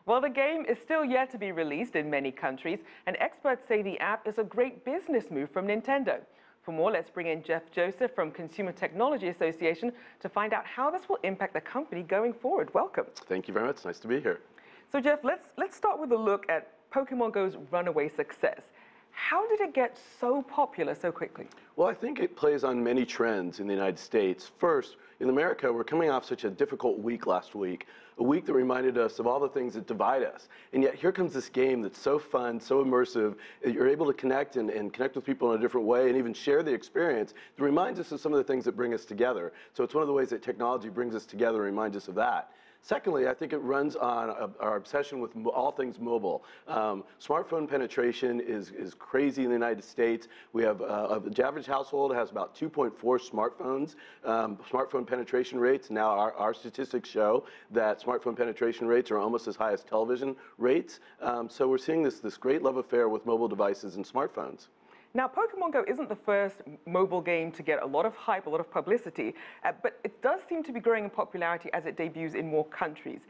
Well, the game is still yet to be released in many countries, and experts say the app is a great business move from Nintendo. For more, let's bring in Jeff Joseph from Consumer Technology Association to find out how this will impact the company going forward. Welcome. Thank you very much. Nice to be here. So, Jeff, let's start with a look at Pokemon Go's runaway success. How did it get so popular so quickly? Well, I think it plays on many trends in the United States. First, in America, we're coming off such a difficult week last week, a week that reminded us of all the things that divide us. And yet here comes this game that's so fun, so immersive, that you're able to connect and connect with people in a different way and even share the experience that reminds us of some of the things that bring us together. So it's one of the ways that technology brings us together and reminds us of that. Secondly, I think it runs on our obsession with all things mobile. Smartphone penetration is crazy in the United States. We have the average household has about 2.4 smartphones. Smartphone penetration rates, now our statistics show that smartphone penetration rates are almost as high as television rates. So we're seeing this great love affair with mobile devices and smartphones. Now, Pokemon Go isn't the first mobile game to get a lot of hype, a lot of publicity, but it does seem to be growing in popularity as it debuts in more countries.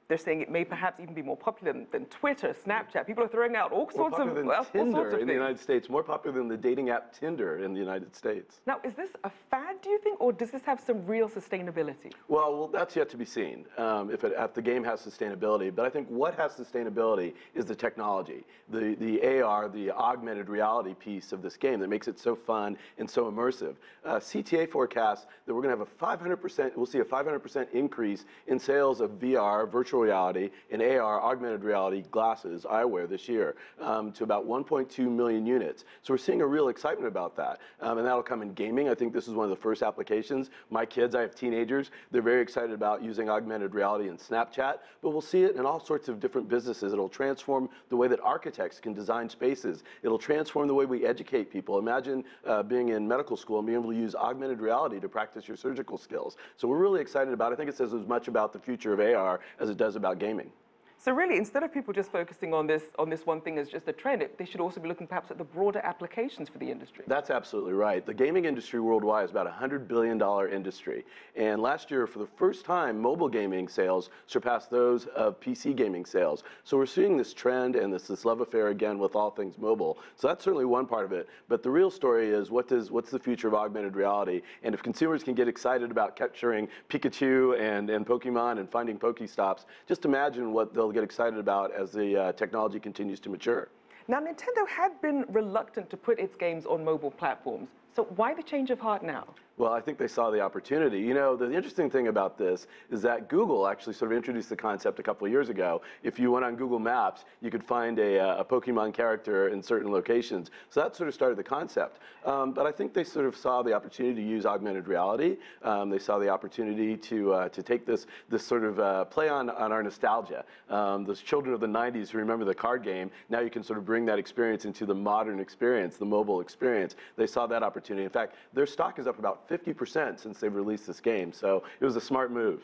They're saying it may perhaps even be more popular than Twitter, Snapchat. People are throwing out all sorts of Tinder in the United States, more popular than the dating app Tinder in the United States. Now, is this a fad, do you think, or does this have some real sustainability? Well, that's yet to be seen, if the game has sustainability. But I think what has sustainability is the technology, the AR, the augmented reality piece of this game that makes it so fun and so immersive. CTA forecasts that we're going to have we'll see a 500% increase in sales of VR, virtual reality, and AR, augmented reality glasses, eyewear this year, to about 1.2 million units. So we're seeing a real excitement about that. And that'll come in gaming. I think this is one of the first applications. My kids, I have teenagers, they're very excited about using augmented reality in Snapchat, but we'll see it in all sorts of different businesses. It'll transform the way that architects can design spaces. It'll transform the way we educate people. Imagine being in medical school and being able to use augmented reality to practice your surgical skills. So we're really excited about it. I think it says as much about the future of AR as it does about gaming. So really, instead of people just focusing on this one thing as just a trend, they should also be looking perhaps at the broader applications for the industry. That's absolutely right. The gaming industry worldwide is about a $100 billion industry. And last year, for the first time, mobile gaming sales surpassed those of PC gaming sales. So we're seeing this trend and this love affair again with all things mobile. So that's certainly one part of it. But the real story is what's the future of augmented reality? And if consumers can get excited about capturing Pikachu and Pokemon and finding Pokestops, just imagine what they'll get excited about as the technology continues to mature. Now, Nintendo had been reluctant to put its games on mobile platforms. So why the change of heart now? Well, I think they saw the opportunity. You know, the interesting thing about this is that Google actually sort of introduced the concept a couple of years ago. If you went on Google Maps, you could find a Pokemon character in certain locations. So that sort of started the concept. But I think they sort of saw the opportunity to use augmented reality. They saw the opportunity to take this sort of play on our nostalgia. Those children of the 90s who remember the card game, now you can sort of bring that experience into the modern experience, the mobile experience. They saw that opportunity. In fact, their stock is up about 50% since they've released this game, so it was a smart move.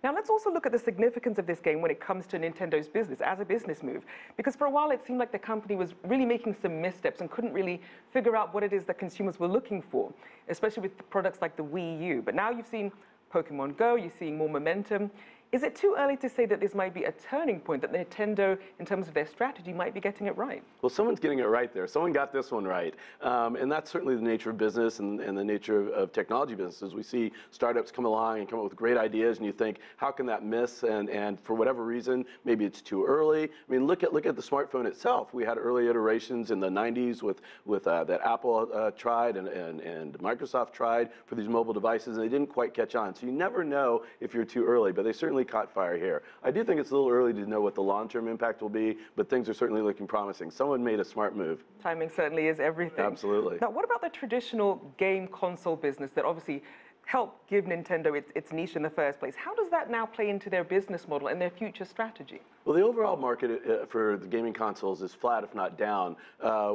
Now let's also look at the significance of this game when it comes to Nintendo's business, as a business move. Because for a while it seemed like the company was really making some missteps and couldn't really figure out what it is that consumers were looking for, especially with products like the Wii U. But now you've seen Pokemon Go, you're seeing more momentum. Is it too early to say that this might be a turning point, that Nintendo, in terms of their strategy, might be getting it right? Well, someone's getting it right there. Someone got this one right. And that's certainly the nature of business and the nature of technology businesses. We see startups come along and come up with great ideas, and you think, how can that miss? And for whatever reason, maybe it's too early. I mean, look at the smartphone itself. We had early iterations in the 90s with that Apple tried and Microsoft tried for these mobile devices, and they didn't quite catch on. So you never know if you're too early, but they certainly caught fire here. I do think it's a little early to know what the long-term impact will be, but things are certainly looking promising. Someone made a smart move. Timing certainly is everything. Absolutely. Now, what about the traditional game console business that obviously helped give Nintendo its niche in the first place? How does that now play into their business model and their future strategy? Well, the overall market for the gaming consoles is flat, if not down.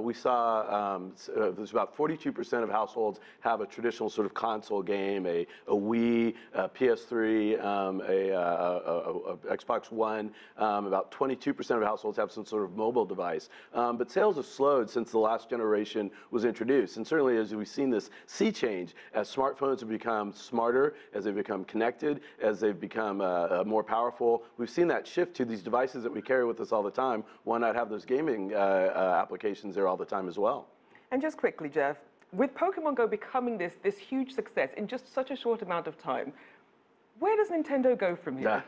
We saw there's about 42% of households have a traditional sort of console game, a Wii, a PS3, a Xbox One. About 22% of households have some sort of mobile device. But sales have slowed since the last generation was introduced. And certainly as we've seen this sea change, as smartphones have become become smarter, as they've become connected, as they've become more powerful, we've seen that shift to these devices that we carry with us all the time. Why not have those gaming applications there all the time as well? And just quickly, Jeff, with Pokemon Go becoming this huge success in just such a short amount of time, where does Nintendo go from here?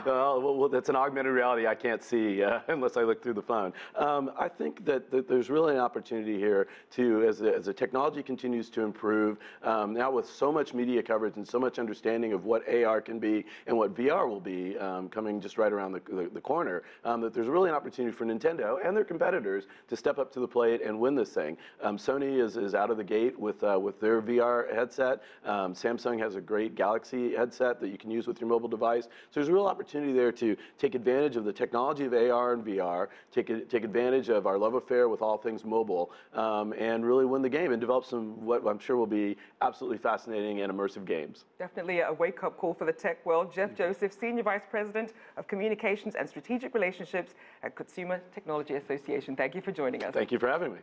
Well, that's an augmented reality I can't see unless I look through the phone. I think that there's really an opportunity here to, as the technology continues to improve, now with so much media coverage and so much understanding of what AR can be and what VR will be coming just right around the corner, that there's really an opportunity for Nintendo and their competitors to step up to the plate and win this thing. Sony is out of the gate with their VR headset. Samsung has a great Galaxy headset that you can use with your mobile device. So there's a real opportunity there to take advantage of the technology of AR and VR, take advantage of our love affair with all things mobile, and really win the game and develop some what I'm sure will be absolutely fascinating and immersive games. Definitely a wake-up call for the tech world. Jeff Joseph, Senior Vice President of Communications and Strategic Relationships at Consumer Technology Association. Thank you for joining us. Thank you for having me.